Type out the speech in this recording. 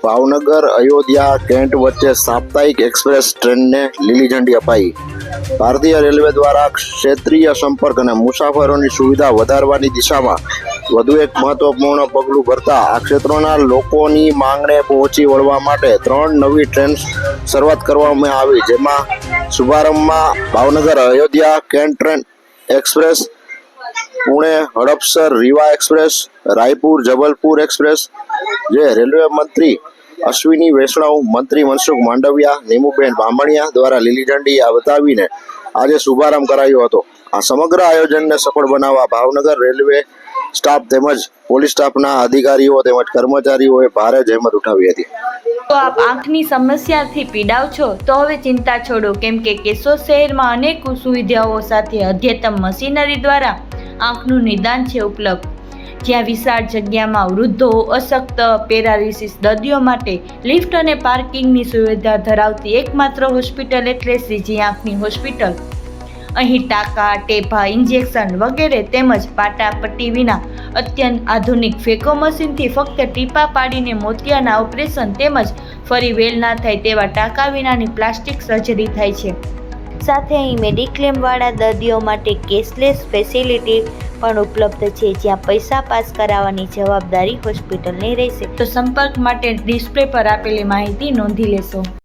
Bhavnagar Ayodhya cantt વચ્ચે સાપ્તાહિક express ટ્રેનને લીલી ઝંડી અપાઈ। ભારતીય રેલવે દ્વારા ક્ષેત્રીય સંપર્ક અને મુસાફરોની સુવિધા વધારવાની દિશામાં વધુ એક મહત્વપૂર્ણ પગલું ભરતા આ ક્ષેત્રોના લોકોની માંગને પહોંચી વળવા માટે 3 નવી ટ્રેન શરૂઆત કરવામાં આવી, જેમાં શુભારંભમાં Bhavnagar Ayodhya Cantt train express, Pune Hadapsar Rewa express, Raipur Jabalpur express जे रेलवे मंत्री अश्विनी वैष्णव, मंत्री मनसुख मांडविया, नीमूबेन बामणिया द्वारा લીલી ઝંડી બતાવીને આજે શુભારંભ કરાયો હતો। આ સમગ્ર આયોજનને સફળ બનાવવા ભાવનગર રેલવે સ્ટાફ તેમજ પોલીસ સ્ટાફના અધિકારીઓ તેમજ કર્મચારીઓએ ભારે જહેમત ઉઠાવી હતી। તો આપ આંખની સમસ્યાથી પીડાવ છો તો હવે ચિંતા છોડો, કેમ કે કેશોદ શહેરમાં અનેક સુવિધાઓ સાથે અદ્યતન મશીનરી દ્વારા આંખનું નિદાન છે ઉપલબ્ધ, જ્યાં વિશાળ જગ્યામાં વૃદ્ધો, અશક્ત, પેરાલિસિસ દર્દીઓ માટે લિફ્ટ અને પાર્કિંગની સુવિધા ધરાવતી એકમાત્ર હોસ્પિટલ એટલે શ્રીજી આંખની હોસ્પિટલ। અહીં ટાંકા, ટેપા, ઇન્જેક્શન વગેરે તેમજ પાટાપટ્ટી વિના અત્યંત આધુનિક ફેકો મશીનથી ફક્ત ટીપા પાડીને મોતિયાના ઓપરેશન તેમજ ફરી વેલ ના થાય તેવા ટાંકા વિનાની પ્લાસ્ટિક સર્જરી થાય છે। સાથે અહીં મેડિક્લેમવાળા દર્દીઓ માટે કેશલેસ ફેસિલિટી પણ ઉપલબ્ધ છે, જ્યાં પૈસા પાસ કરાવવાની જવાબદારી હોસ્પિટલની રહેશે। તો સંપર્ક માટે ડિસ્પ્લે પર આપેલી માહિતી નોંધી લેશો।